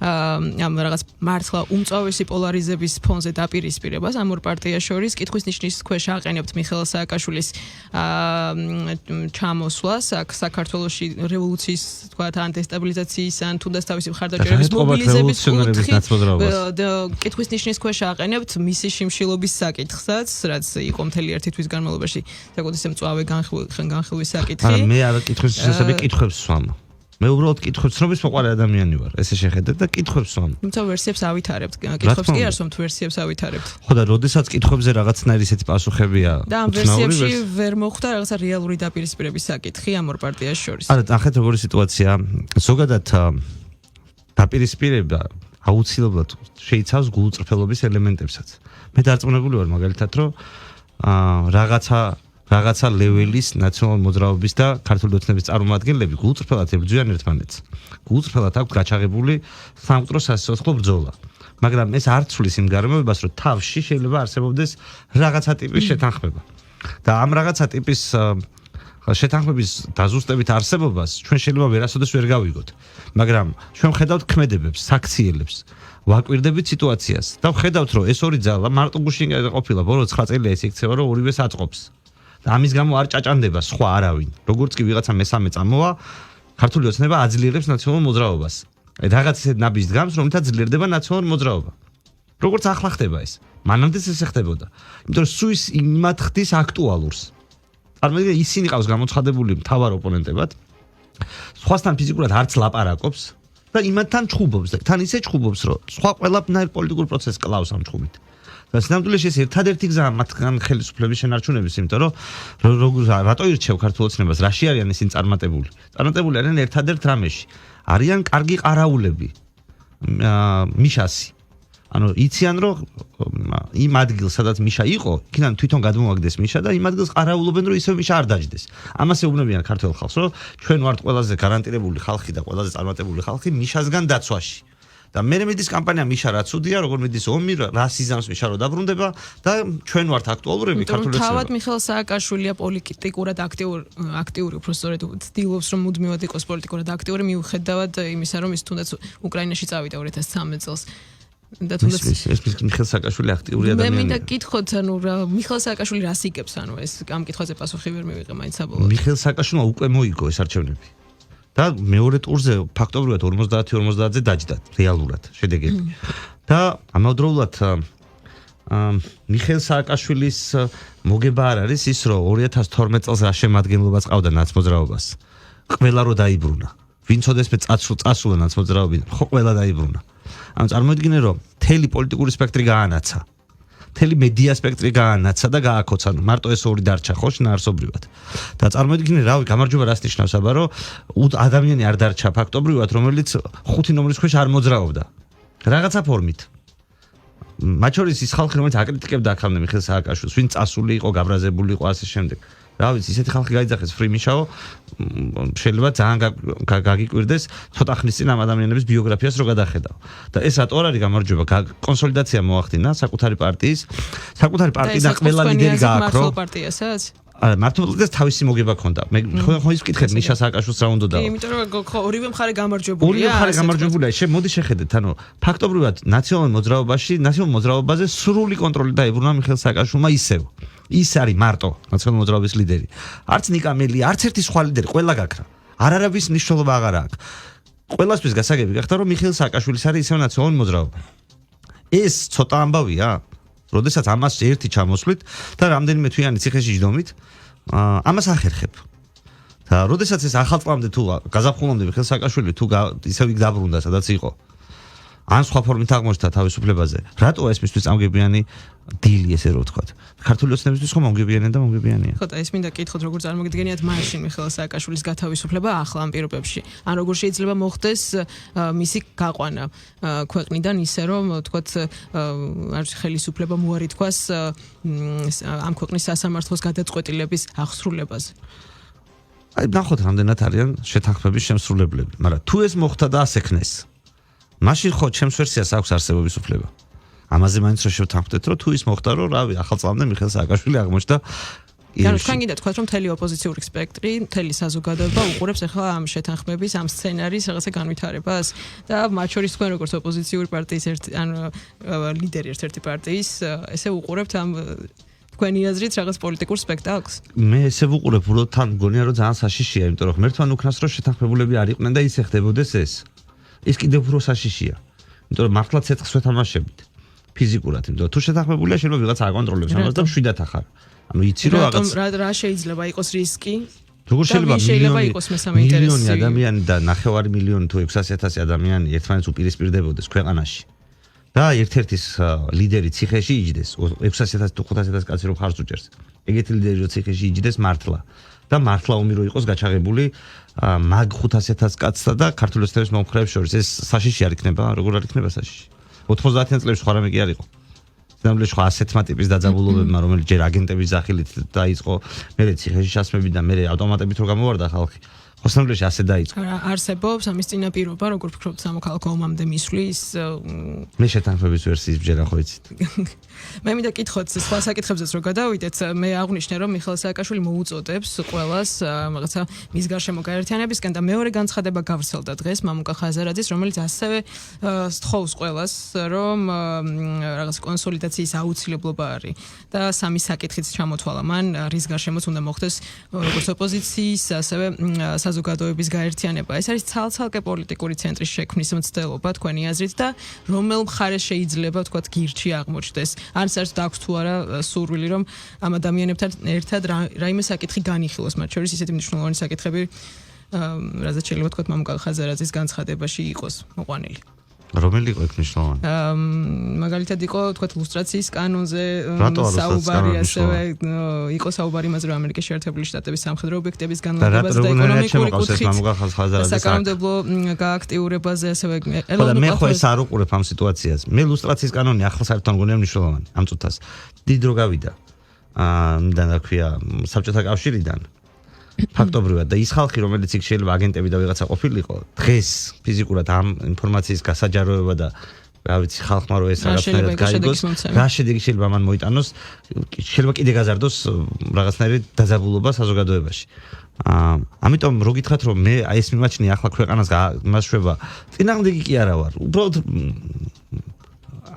ამ რაღაც მართლა უმწვავესი პოლარიზების ფონზე დაპირისპირებას ამ ორ პარტიას შორის კითხვის ნიშნის ქვეშ აყენებთ მიხეილ სააკაშვილის ჩამოსვლას აქ საქართველოში რევოლუციის თქვათ ან დესტაბილიზაციის ან თუნდაც თავისი მხარდაჭერების მობილიზების კითხვის ნიშნის ქვეშ აყენებთ მისი შიმშილობის საკითხსაც რაც იყო მთელი ერთი თვის განმავლობაში საკუთარი მწვავე განხილვის საკითხი მე არა კითხვის შესაბამი კითხვებს ვსვამ. მე უბრალოდ კითხვებს ცნობის მოყარე ადამიანი ვარ. ესე შეხედეთ და კითხვებს ვსვამ. თუმცა ვერსიებს ავითარებთ. კითხვებს კი არსებობთ, ვერსიებს ავითარებთ. ხო და როდესაც კითხვებზე რაღაცნაირი ისეთი პასუხებია. და ამ ვერსიებში ვერ მოხდა რაღაცა რეალური დაპირისპირების საკითხი ამ ორ პარტიას შორის. არა, ნახეთ როგორი სიტუაცია. ზოგადად დაპირისპირება აუცილებლად შეიცავს გულწრფელობის ელემენტებსაც. მე დარწმუნებული ვარ მაგალითად, რომ რაღაცა ლეველის ნაციონალურ მოძრაობის და ქართული ოცნების წარმომადგენლები გულწრფელად ებრძვიან ერთმანეთს. გულწრფელად აქვს გაჩაღებული სამკვდრო სასიცოცხლო ბრძოლა. მაგრამ ეს არ ცვლის იმ გარემოებას, რომ თავში შეიძლება არსებობდეს რაღაცა ტიპის შეთანხმება. და ამ რაღაცა ტიპის შეთანხმების დაზუსტებით არსებობას ჩვენ შეიძლება ვერასოდეს ვერ გავიგოთ. მაგრამ ჩვენ ხედავთ ქმედებებს, საქციელებს, ვაკვირდებით სიტუაციას და ვხედავთ, რომ ეს ორი ძალა მარტო გუშინ ყოფილა ბოლო 9 წელია ეს იქცევა, რომ ორივეს აწყობს. და ამის გამო არ ჭაჭანდება სხვა არავინ. როგორც კი ვიღაცა მესამე წამოვა, ქართული ოცნება აძლიერებს ნაციონალურ მოძრაობას. რაღაც ისეთ ნაბიჯს დგამს, რომლითაც ძლიერდება ნაციონალურ მოძრაობა. როგორც ახლა ხდება ეს. მანამდეც ესე ხდებოდა. იმიტომ რომ სუის იმათ ხდის აქტუალურს. წარმოიდგინე ისინი ყავს გამოცხადებული მთავარ ოპონენტებად. სხვასთან ფიზიკურად არც ლაპარაკობს და იმათთან ჩხუბობს და თან ისე ჩხუბობს, რომ სხვა ყველაფერ პოლიტიკურ პროცესს კლავს ამ ჩხუბით. და სინამდვილეში ეს ერთადერთი გზაა მათგან ხელისუფლების შენარჩუნების, იმიტომ რომ რატო ირჩევ ქართულ ოცნებას, რაში არიან ისინი წარმატებული? წარმატებული არიან ერთადერთ რამეში. არიან კარგი ყარაულები. მიშასი. ანუ იციან რომ იმ ადგილს, სადაც მიშა იყო, იქიდან თვითონ გადმოაგდეს მიშა და იმ ადგილს ყარაულობენ, რომ ისევ მიშა არ დაждდეს. ამას ეუბნებიან ქართველ ხალხს, რომ ჩვენ ვართ ყველაზე გარანტირებული ხალხი და ყველაზე წარმატებული ხალხი მიშასგან დაცვაში. და მე მიდის კამპანია მიშა რაც უდია, როგორ მიდის ომი, რა სიზამს მიშა რო დაბრუნდება და ჩვენ ვართ აქტუალურები ქართულ ოცნებაში. თავად მიხეილ სააკაშვილია პოლიტიკურად აქტიური, უფრო სწორედ ცდილობს რომ მუდმივად იყოს პოლიტიკურად აქტიური, მიუხედავად იმისა, რომ ის თუნდაც უკრაინაში წავიდა 2013 წელს. და თუნდაც ეს მიხეილ სააკაშვილი აქტიური ადამიანია. მე მინდა გითხოთ, ანუ მიხეილ სააკაშვილი რას იგებს, ანუ ეს ამ კითხვაზე პასუხი ვერ მივიღე მაინც საბოლოოდ. მიხეილ სააკაშვილმა უკვე მოიგო ეს არჩევნები. და მეორე ტურზე ფაქტობრივად 50-50-ზე დაჯდა რეალურად შედეგები. და ამავდროულად მიხეილ სააკაშვილის მოგება არ არის ის, რომ 2012 წელს რა შემადგენლობას ყავდა ნაცმოძრაობას. ყველა რო დაიბრუნა. ვინც ოდესმე წასულენაც მოძრაობიდან, ხო ყველა დაიბრუნა. ანუ წარმოიდგინე რომ მთელი პოლიტიკური სპექტრი გაანაცა. მთელი მედია სპექტრი გაანაცა და გააკოცა, მარტო ეს ორი დარჩა ხო შინაარსობრივად. და წარმოიდგინე რავი, გამარჯვება რას ნიშნავს, აბა რომ ადამიანი არ დარჩა ფაქტობრივად, რომელიც 5 ნომრის ქვეშ არ მოძრაობდა. რაღაცა ფორმით. მათ შორის ის ხალხი, რომელიც აკრიტიკებდა აქამდე მიხეილ სააკაშვილს, ვინც წასული იყო, გაბრაზებული იყო ასე შემდეგ. რა ვიცი, ისეთი ხალხი გაიძახეს ფრიმიშაო, შეიძლება ძალიან გაგიკვირდეს ცოტა ხნის წინ ამ ადამიანების ბიოგრაფიას რო გადახედავ. და ეს რატო არ არის გამარჯვება? კონსოლიდაცია მოახდინა საკუთარი პარტიის, საკუთარი პარტიიდან ყველა ლიდერი გააქრო. მართლ პარტიასაც? მართლობლადაც თავისი მოგება ქონდა. მე ხო ის ვკითხეთ ნიშა სააკაშვილს რა უნდა და. კი, იმიტომ რომ ორივე მხარე გამარჯვებულია. ორივე მხარე გამარჯვებულია. მოდი შეხედეთ, ანუ ფაქტობრივად ნაციონალურ მოძრაობაზე სრული კონტროლი დაიბრუნა მიხეილ სააკაშვილმა ისევ. ის არის მარტო ნაციონალური მოძრაობის ლიდერი. არც ნიკამელი, არც ერთი სხვა ლიდერი, ყველა გაქრა. არარავის მნიშვნელობა აღარ აქვს. ყველასთვის გასაგები გახდა, რომ მიხეილ სააკაშვილის არის ისევ ნაციონალური მოძრაობა. ეს ცოტა ამბავია, როდესაც ამას ერთი ჩამოსვლით და რამდენიმე თვიანი ციხეში ჯდომით, ამას ახერხებ. და როდესაც ეს ახალ წლამდე თუ გაზაფხულამდე მიხეილ სააკაშვილი თუ ისევ იქ დაბრუნდა, სადაც იყო, ან სხვა ფორმით აღმოჩნდა თავისუფლებაზე, რატო ეს მისთვის წამგებიანი დილი ესე რო ვთქვათ. ქართული ოცნებისთვის ხომ მომგებიანია და მომგებიანია. ხო და ეს მინდა კითხოთ, როგორ წარმოგიდგენიათ მაშინ მიხეილ სააკაშვილის გათავისუფლება ახლა ამ პირობებში. ან როგორ შეიძლება მოხდეს მისი გაყვანა ქვეყნიდან ისე რომ ვთქვათ არის ხელისუფლება მოარი თქواس ამ ქვეყნის სასამართლოს გადაწყვეტილების აღსრულებაზე. აი ნახოთ რამდენად არიან შეთანხმების შემსრულებლები, მაგრამ თუ ეს მოხდა და ასექნეს, მაშინ ხო ჩემს ვერსიას აქვს არსებობის უფლება. ამაზე მაინც რო შევთანხმდეთ, რომ თუ ის მოხდა, რომ რავი, ახალ წლამდე მიხეილ სააკაშვილი აღმოჩნდა. ანუ თქვენ გინდა თქვათ, რომ მთელი ოპოზიციური სპექტრი, მთელი საზოგადოება უყურებს ახლა ამ შეთანხმების, ამ სცენარის რაღაცა განვითარებას და მათ შორის თქვენ როგორც ოპოზიციური პარტიის ლიდერი ერთ-ერთი პარტიის, ესე უყურებთ ამ თქვენი აზრით რაღაც პოლიტიკურ სპექტაკლს? მე ესე ვუყურებ, უბრალოდ თან მგონია, რომ ძალიან საშიშია, იმიტომ რომ ღმერთთან უკრავს, რომ შეთანხმებულები არ იყვნენ და ისე ხდებოდეს ეს. ის კიდევ უფრო საშიშია. იმიტომ რომ მართლა ცეცხლს ვეთამაშებით. ფიზიკურად, იმიტომ რომ თუ შეთანხმებულია, შეიძლება ვიღაცა აკონტროლებს ამას და მშვიდად ახარ. ანუ იცი რომ რაღაც რა შეიძლება იყოს რისკი? როგორ შეიძლება იყოს მესამე ინტერესი? მილიონი ადამიანი და 9 მილიონი თუ 600,000 ადამიანი ერთმანეთს უპირისპირდებოდეს ქვეყანაში. და ერთ-ერთის ლიდერი ციხეში იჯდეს 600,000 თუ 500,000 კაცი რო ხარს უჭერს. ეგეთი ლიდერი რო ციხეში იჯდეს მართლა და მართლა ომი რო იყოს გაჩაღებული მაგ 500,000 კაცსა და ქართული ოცნების მომხრეებს შორის ეს საშიში არ იქნება, როგორ არ იქნება საშიში? 90-იან წლებში სხვა რამე კი არ იყო. ნამდვილად სხვა ასეთმა ტიპის დაძაბულობებმა, რომელიც ჯერ აგენტების სახილით დაიწყო, მერე ციხეში ჩასმებით და მერე ავტომატებით რო გამოვარდა ხალხი. ხოსნამდვილში ასე დაიწყო. არსებობს ამის წინაპირობა, როგორ ფიქრობთ სამოქალაქო ომამდე მისვლის? მე შეთანხმების ვერსიის ბჯერა ხო იცით? მე მინდა კითხოთ სხვა საკითხებზეც რომ გადავიდეთ, მე აღვნიშნე რომ მიხეილ სააკაშვილი მოუწოდებს ყველას რაღაცა მის გარშემო გაერთიანებისკენ და მეორე განცხადება გავრცელდა დღეს მამუკა ხაზარაძის, რომელიც ასევე სთხოვს ყველას რომ რაღაც კონსოლიდაციის აუცილებლობა არის და სამი საკითხიც ჩამოთვალა მან, რის გარშემოც უნდა მოხდეს როგორც ოპოზიციის, ასევე საზოგადოების გაერთიანება. ეს არის ცალ-ცალკე პოლიტიკური ცენტრის შექმნის მცდელობა თქვენი აზრით და რომელ მხარეს შეიძლება თქვათ გირჩი აღმოჩნდეს? ან საერთოდ აქვს თუ არა სურვილი რომ ამ ადამიანებთან ერთად რაიმე საკითხი განიხილოს, მათ შორის ისეთი მნიშვნელოვანი საკითხები, რაზეც შეიძლება თქვათ მამუკა ხაზარაძის განცხადებაში იყოს მოყვანილი. რომელი იყო ეგ მნიშვნელოვანი? მაგალითად იყო თქვათ ლუსტრაციის კანონზე საუბარი, ასევე იყო საუბარი იმაზე, რომ ამერიკის შეერთებული შტატების სამხედრო ობიექტების განლაგებაზე და ეკონომიკური კუთხით საკანონმდებლო გააქტიურებაზე, ასევე მე ხო ეს არ უყურებ ამ სიტუაციას. მე ლუსტრაციის კანონი ახლა საერთოდ მგონია მნიშვნელოვანი ამ წუთას. დიდ დრო გავიდა. და თქვია საბჭოთა კავშირიდან. ფაქტობრივად და ის ხალხი რომელიც იქ შეიძლება აგენტები და ვიღაცა ყოფილიყო დღეს ფიზიკურად ამ ინფორმაციის გასაჯაროება და რა ვიცი ხალხმა რო ეს რაღაცნაირად გაიგოს რა შედეგი შეიძლება მან მოიტანოს შეიძლება კიდე გაზარდოს რაღაცნაირი დაძაბულობა საზოგადოებაში ამიტომ რო გითხრათ რომ მე აი ეს მიმაჩნია ახლა ქვეყანას მასშტაბა წინააღმდეგი კი არა ვარ უბრალოდ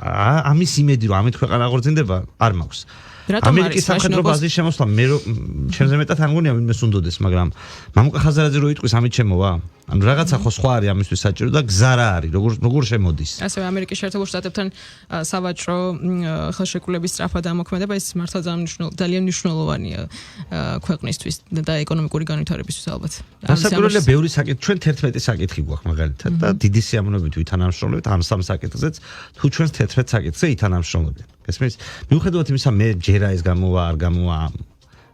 ამის იმედი რომ ამით ქვეყანა აღორძინდება არ მაქვს ამერიკის სამხედრო ბაზის შემოსვლა მე ჩემზე მეტად არ მგონია ვინმე უნდოდეს, მაგრამ მამუკა ხაზარაძე რო იტყვის ამით შემოვა? ანუ რაღაცა ხო სხვა არის ამისთვის საჭირო და გზა რა არის, როგორ შემოდის? ასევე ამერიკის შეერთებულ შტატებთან სავაჭრო ხელშეკრულების სწრაფად ამოქმედება ის მართლა ძალიან მნიშვნელოვანია ქვეყნისთვის და ეკონომიკური განვითარებისთვის ალბათ. დასაკვირველია ბევრი საკითხი, ჩვენ 11 საკითხი გვაქვს მაგალითად და დიდი სიამოვნებით ვითანამშრომლებთ ამ სამ საკითხზეც, თუ ჩვენს 11 საკითხზე ითანამშრომლებენ. გესმის? მიუხედავად იმისა, მე ჯერა ეს გამოვა, არ გამოვა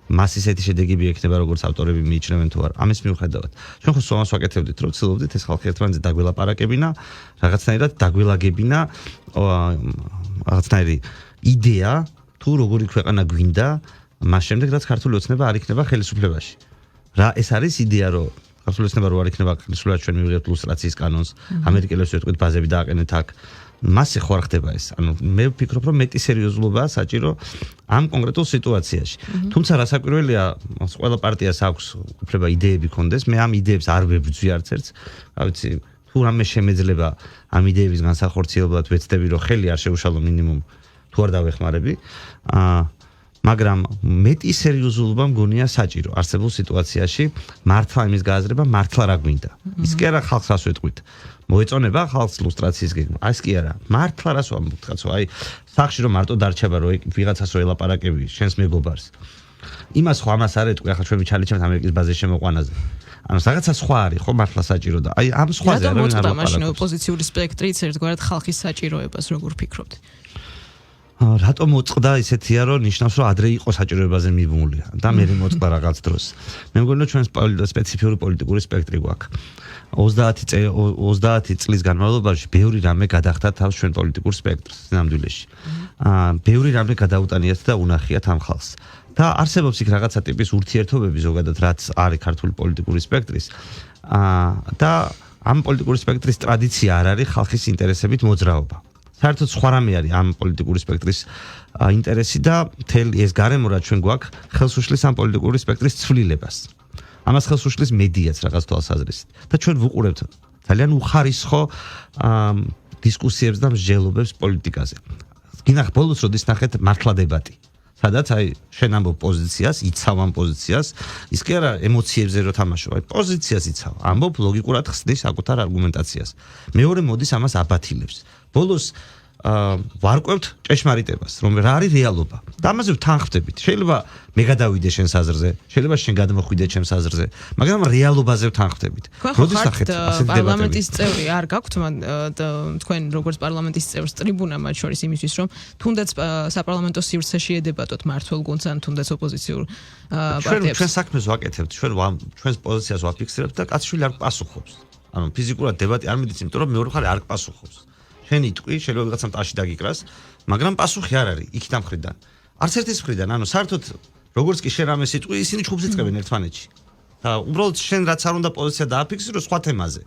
მას ისეთი შედეგები ექნება, როგორც ავტორები მიიჩნევენ თუ არა. ამის მიუხედავად, ჩვენ ხო სულამას ვაკეთებდით, რომ ვცდილობდით ეს ხალხი ერთმანეთზე დაგველაპარაკებინა, რაღაცნაირად დაგველაგებინა რაღაცნაირი იდეა, თუ როგორი ქვეყანა გვინდა, მას შემდეგ რაც ქართული ოცნება არ იქნება ხელისუფლებაში. რა ეს არის იდეა, რომ ქართული ოცნება რო არ იქნება ხელისუფლებაში, ჩვენ მივიღებთ ლუსტრაციის კანონს, ამერიკელებს ვეთქვით ბაზები დააყენეთ აქ. მასე ხო არ ხდება ეს. ანუ მე ვფიქრობ, რომ მეტი სერიოზულობაა საჭირო ამ კონკრეტულ სიტუაციაში. თუმცა რასაკვირველია, ყველა პარტიას აქვს უფლება იდეები კონდეს, მე ამ იდეებს არ ვებრძვი არც ერთს. რა ვიცი, თუ რამე შემეძლება ამ იდეების განსახორციელებლად ვეცდები, რომ ხელი არ შეუშალო მინიმუმ თუ არ დავეხმარები. მაგრამ მეტი სერიოზულობა მგონია საჭირო არსებულ სიტუაციაში მართლა იმის გააზრება, მართლა რა გვინდა. ის კი არა ხალხს რას ვეტყვით. მოეწონება ხალხს ლუსტრაციის გეგმა. ეს კი არა. მართლა რას ვამბობთ, კაცო, აი სახში რომ მარტო დარჩება, რომ ვიღაცას რო ელაპარაკები, შენს მეგობარს. იმას ხო ამას არ ეტყვი, ახლა ჩვენ ვიჩალიჩებთ ამერიკის ბაზის შემოყვანაზე. ანუ რაღაცა სხვა არის, ხო მართლა საჭირო და აი ამ სხვაზე არ ვინარ მაშინ ოპოზიციური სპექტრიც ერთგვარად ხალხის საჭიროებას როგორ ფიქრობთ? რატომ მოწყდა ისეთია, რომ ნიშნავს, რომ ადრე იყო საჭიროებაზე მიბმულია და მე მოწყდა რაღაც დროს. მე მგონი, რომ ჩვენს სპეციფიური პოლიტიკური სპექტრი გვაქვს. 30 წლის განმავლობაში ბევრი რამე გადახდა თავს ჩვენ პოლიტიკურ სპექტრს ნამდვილეში. ბევრი რამე გადაუტანიათ და უნახიათ ამ ხალხს. და არსებობს იქ რაღაცა ტიპის ურთიერთობები ზოგადად, რაც არის ქართული პოლიტიკური სპექტრის. და ამ პოლიტიკური სპექტრის ტრადიცია არ არის ხალხის ინტერესებით მოძრაობა. საერთოდ სხვა რამე არის ამ პოლიტიკური სპექტრის ინტერესი და მთელი ეს გარემო რაც ჩვენ გვაქვს, ხელს უშლის ამ პოლიტიკური სპექტრის ცვლილებას. ამას ხელს უშლის მედიაც რაღაც თვალსაზრისით. და ჩვენ ვუყურებთ ძალიან უხარისხო დისკუსიებს და მსჯელობებს პოლიტიკაზე. გინახ ბოლოს როდის ნახეთ მართლა დებატი. სადაც აი შენ ამბობ პოზიციას, იცავ ამ პოზიციას, ის კი არა ემოციებზე რო თამაშობ, აი პოზიციას იცავ. ამბობ ლოგიკურად ხსნის საკუთარ არგუმენტაციას. მეორე მოდის ამას აბათილებს. ბოლოს ვარკვევთ ჭეშმარიტებას, რომ რა არის რეალობა. და ამაზე ვთანხმდებით. შეიძლება მე გადავიდე შენს აზრზე, შეიძლება შენ გადმოხვიდე ჩემს აზრზე, მაგრამ რეალობაზე ვთანხმდებით. როდის ნახეთ ასეთი დებატები? პარლამენტის წევრი არ გაქვთ თქვენ როგორც პარლამენტის წევრს ტრიბუნა მათ შორის იმისთვის, რომ თუნდაც საპარლამენტო სივრცეში ედებატოთ მართლ გუნდს ან თუნდაც ოპოზიციურ პარტიებს. ჩვენ საქმეს ვაკეთებთ, ჩვენს პოზიციას ვაფიქსირებთ და კაცშვილი არ გპასუხობს. ანუ ფიზიკურად დებატი არ მიდის, იმიტომ რომ მეორე მხარე არ გპასუხობს. შენ იტყვი, შეიძლება ვიღაცამ ტაში დაგიკრას, მაგრამ პასუხი არ არის იქით ამ მხრიდან. არც ერთის მხრიდან, ანუ საერთოდ როგორც კი შენ ამას იტყვი, ისინი ჩხუბს იწყებენ ერთმანეთში. და უბრალოდ შენ რაც არ უნდა პოზიცია დააფიქსირო სხვა თემაზე.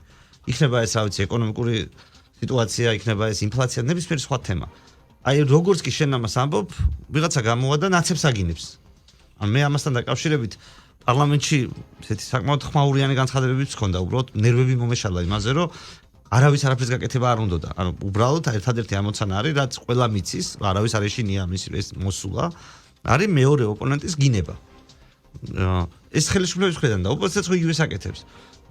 იქნება ეს, რა ვიცი, ეკონომიკური სიტუაცია, იქნება ეს ინფლაცია, ნებისმიერი სხვა თემა. აი როგორც კი შენ ამას ამბობ, ვიღაცა გამოვა და ნაცებს აგინებს. ან მე ამასთან დაკავშირებით პარლამენტში ესეთი საკმაოდ ხმაურიანი განცხადებებიც ჰქონდა, უბრალოდ ნერვები მომეშალა იმაზე, რომ არავის არაფერს გაკეთება არ უნდოდა. ანუ უბრალოდ ერთადერთი ამოცანა არის, რაც ყველა მიცის, არავის არ ეშინია მის ეს მოსულა, არის მეორე ოპონენტის გინება. ეს ხელისუფლების მხრიდან და ოპოზიციაც ხო იგივე საკეთებს.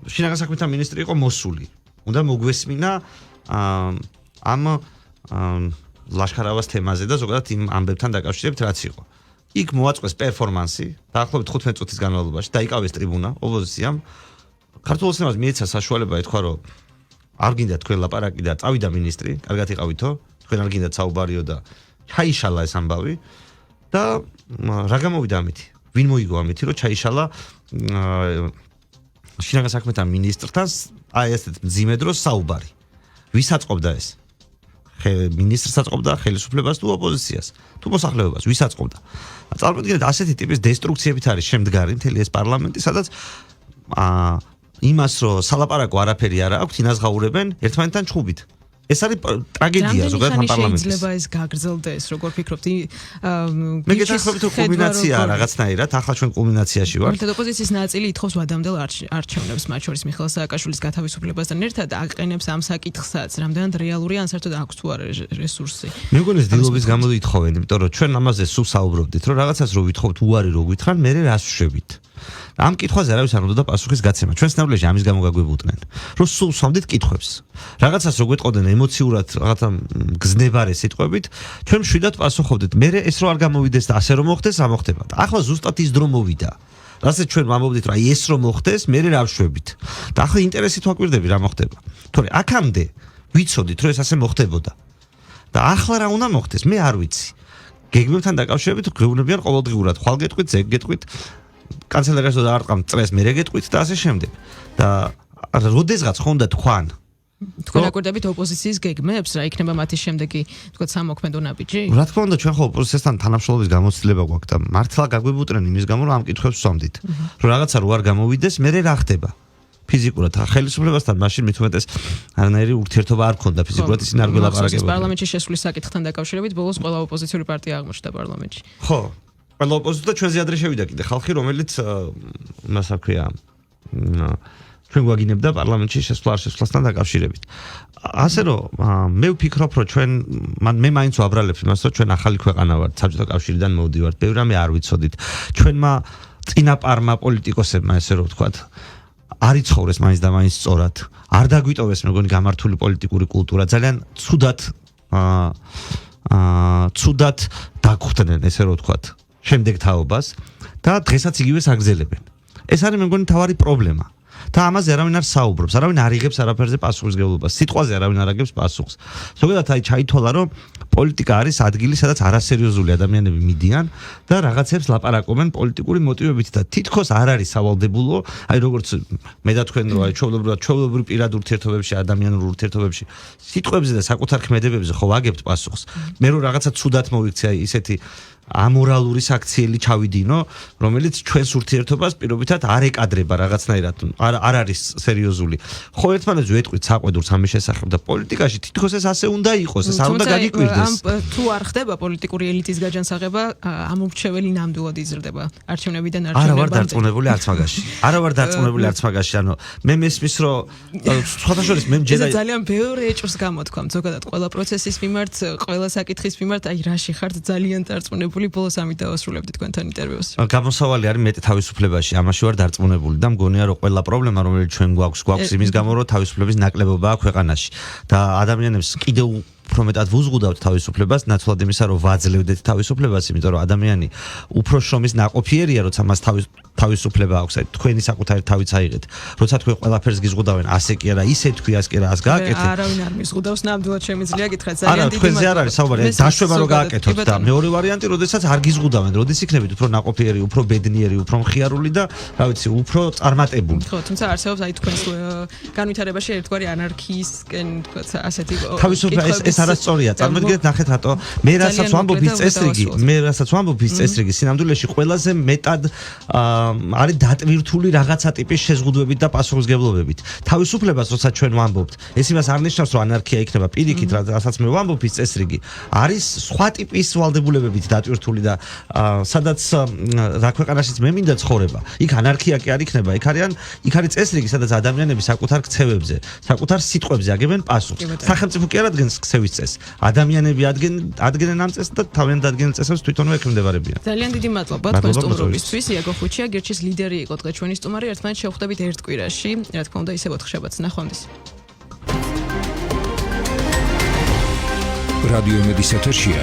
შინაგან საქმეთა მინისტრი იყო მოსული. უნდა მოგვესმინა ამ ლაშქარავას თემაზე და ზოგადად იმ ამბებთან დაკავშირებით რაც იყო. იქ მოაწყვეს პერფორმანსი, დაახლოებით 15 წუთის განმავლობაში დაიკავეს ტრიბუნა ოპოზიციამ. ქართულ ოცნებას მიეცა საშუალება ეთქვა, რომ არ გინდა თქვენ ლაპარაკი და წავიდა მინისტრი, კარგად იყავითო, თქვენ არ გინდათ საუბარიო და ჩაიშალა ეს ამბავი და რა გამოვიდა ამით? ვინ მოიგო ამით, რომ ჩაიშალა შინაგან საქმეთა მინისტრთან აი ესეთ მძიმე დროს საუბარი. ვის აწყობდა ეს? მინისტრს აწყობდა, ხელისუფლებას თუ ოპოზიციას? თუ მოსახლეობას, ვის აწყობდა? წარმოიდგინეთ, ასეთი ტიპის დესტრუქციებით არის შემდგარი მთელი ეს პარლამენტი, სადაც იმას, რომ სალაპარაკო არაფერი არ აქვს, ინაზღაურებენ ერთმანეთთან ჩხუბით. ეს არის ტრაგედია ზოგადად ამ პარლამენტის. შეიძლება ეს გაგრძელდეს, როგორ ფიქრობთ? მე გეტყვით რომ კულმინაციაა რაღაცნაირად, ახლა ჩვენ კულმინაციაში ვართ. ერთად ოპოზიციის ნაწილი ითხოვს ვადამდელ არჩევნებს, მათ შორის მიხეილ სააკაშვილის გათავისუფლებასთან ერთად აყენებს ამ საკითხსაც, რამდენად რეალური ან საერთოდ აქვს თუ არა რესურსი. მე მგონი ეს დილობის გამო ითხოვენ, იმიტომ რომ ჩვენ ამაზე სულ საუბრობდით, რომ რაღაცას რო ვითხოვთ უარი რო გითხრან, მე რას ვშვებით. ამ კითხვაზე არავის არ უნდა პასუხის გაცემა. ჩვენ სინამდვილეში ამის გამო გაგვებუტნენ, რომ სულ სვამდით კითხვებს. რაღაცას რო გვეტყოდნენ ემოციურად, რაღაცა გზნებარე სიტყვებით, ჩვენ მშვიდად პასუხობდით. მე ეს რო არ გამოვიდეს და ასე რომ მოხდეს, ამოხდება. ახლა ზუსტად ის დრო მოვიდა. რასაც ჩვენ ვამბობდით, რომ აი ეს რომ მოხდეს, მე რა ვშვებით. და ახლა ინტერესით ვაკვირდები რა მოხდება. თორე აქამდე ვიცოდით, რომ ეს ასე მოხდებოდა. და ახლა რა უნდა მოხდეს, მე არ ვიცი. გეგმებთან დაკავშირებით გვეუბნებიან ყოველდღიურად, ხვალ გეტყვით, ზეგ გეტყვით. კანცელერიას და არტყამ წრეს მე რეგეტყვით და ასე შემდეგ. და როდესღაც ხონდა თქვან თქვენ აკვირდებით ოპოზიციის გეგმებს, რა იქნება მათი შემდეგი, თქვათ სამოქმედო ნაბიჯი? რა თქმა უნდა, ჩვენ ხო ოპოზიციასთან თანამშრომლობის გამოცდილება გვაქვს და მართლა გაგვებუტრენ იმის გამო, რომ ამ კითხვებს ვსვამდით. რომ რაღაცა რო არ გამოვიდეს, მე რა ხდება? ფიზიკურად ხელისუფლებასთან მაშინ მithumetes არანაირი ურთიერთობა არ ქონდა ფიზიკურად ისინი არ გველაპარაკებოდნენ. პარლამენტში შესვლის საკითხთან დაკავშირებით ბოლოს ყველა ოპოზიციური პარტია აღმოჩნდა პარლამენტში. ხო. ყველა ოპოზიცია ჩვენზე ადრე შევიდა კიდე ხალხი, რომელიც მას აქვია ჩვენ გვაგინებდა პარლამენტში შესვლასთან დაკავშირებით. ასე რომ მე ვფიქრობ, რომ ჩვენ მე მაინც ვაბრალებ იმას, რომ ჩვენ ახალი ქვეყანა ვართ, საბჭოთა კავშირიდან მოვდივართ, ბევრი რამე არ ვიცოდით. ჩვენმა წინაპარმა პოლიტიკოსებმა, ესე რომ ვთქვათ, არ იცხოვრეს მაინც და მაინც სწორად. არ დაგვიტოვეს მეგონი გამართული პოლიტიკური კულტურა. ძალიან ცუდად დაგხვდნენ, ესე რომ ვთქვათ, შემდეგ თაობას და დღესაც იგივეს აგზელებენ. ეს არის მე მგონი თავარი პრობლემა. და ამაზე არავინ არ საუბრობს, არავინ არ იღებს არაფერზე პასუხისმგებლობას, სიტყვაზე არავინ არ აგებს პასუხს. ზოგადად აი ჩაითვალა, რომ პოლიტიკა არის ადგილი, სადაც არასერიოზული ადამიანები მიდიან და რაღაცებს ლაპარაკობენ პოლიტიკური მოტივებით და თითქოს არ არის სავალდებულო, აი როგორც მე და თქვენ რო აი ჩვეულებრივ პირად ურთიერთობებში, ადამიანურ ურთიერთობებში, სიტყვებზე და საკუთარ ქმედებებზე ხო ვაგებთ პასუხს. მე რო რაღაცა ცუდად მოვიქცე აი ისეთი ამორალური საქციელი ჩავიდინო, რომელიც ჩვენს ურთიერთობას პირობითად არ ეკადრება რაღაცნაირად, არ არის სერიოზული. ხო ერთმანეთს ვეტყვით საყვედურს ამის შესახებ და პოლიტიკაში თითქოს ეს ასე უნდა იყოს, ეს არ უნდა გაგიკვირდეს. თუ არ ხდება პოლიტიკური ელიტის გაჯანსაღება, ამორჩეველი ნამდვილად იზრდება არჩევნებიდან არჩევნებამდე. არა ვარ დარწმუნებული არც მაგაში. არა ვარ დარწმუნებული არც მაგაში, ანუ მე მესმის, რომ სხვათა შორის მე მჯერა ძალიან ბევრი ეჭვს გამოთქვამთ ზოგადად ყველა პროცესის მიმართ, ყველა საკითხის მიმართ, აი რაში ხართ ძალიან დარწმუნებული. ბოლოს ამით დავასრულებდი თქვენთან ინტერვიუს. გამოსავალი არის მეტი თავისუფლებაში, ამაში ვარ დარწმუნებული და მგონია რომ ყველა პრობლემა რომელიც ჩვენ გვაქვს იმის გამო რომ თავისუფლების ნაკლებობაა ქვეყანაში და ადამიანებს კიდევ უფრო მეტად ვუზღუდავთ თავისუფლებას, ნაცვლად იმისა რომ ვაძლევდეთ თავისუფლებას, იმიტომ რომ ადამიანი უფრო შრომის ნაყოფიერია, როცა მას თავისუფლება აქვს, აი თქვენი საკუთარი თავიც აიღეთ. როცა თქვენ ყველაფერს გიზღუდავენ, ასე კი არა, ისე თქვი, ასე კი არა, ას გააკეთეთ. არავინ არ მიზღუდავს, ნამდვილად შემიძლია გითხრათ, ძალიან დიდი. არა, თქვენზე არ არის საუბარი, დაშვება რომ გააკეთოთ და მეორე ვარიანტი, როდესაც არ გიზღუდავენ, როდის იქნებით უფრო ნაყოფიერი, უფრო ბედნიერი, უფრო მხიარული და რა ვიცი, უფრო წარმატებული. ხო, თუმცა არსებობს აი თქვენს განვითარებაში ერთგვარი ანარქიისკენ, თქვათ, ასეთი თავისუფლება ეს არასწორია. წარმოგიდგენთ, ნახეთ რატო მე რასაც ვამბობ ის წესრიგი, სინამდვილეში ყველაზე მეტად არის დატვირთული რაღაცა ტიპის შეზღუდვებით და პასუხისმგებლობებით. თავისუფლებას როცა ჩვენ ვამბობთ, ეს იმას არ ნიშნავს, რომ ანარქია იქნება. პირიქით, რასაც მე ვამბობ ის წესრიგი, არის სხვა ტიპის ვალდებულებებით დატვირთული და სადაც რა ქვეყანაშიც მე მინდა ცხოვრება. იქ ანარქია კი არ იქნება, იქ არის წესრიგი, სადაც ადამიანები საკუთარ ქცევებზე, საკუთარ სიტყვებზე აგებენ პასუხს. სახელმწიფო კი არ ადგენს ქცევის წესს. ადამიანები ადგენენ ამ წესს და თავიანთ ადგენენ წესებს თვითონვე ექვემდებარებიან. ძალიან დიდი მადლობა თქვენ სტუმრობისთვის. იაგო ხუჩია გერჩის ლიდერი იყო დღეს ჩვენი სტუმარი. ერთმანეთს შევხვდებით ერთ კვირაში. რა თქმა უნდა, ისევ ოთხშაბათს ნახვამდის. რადიო მედიის ეთერშია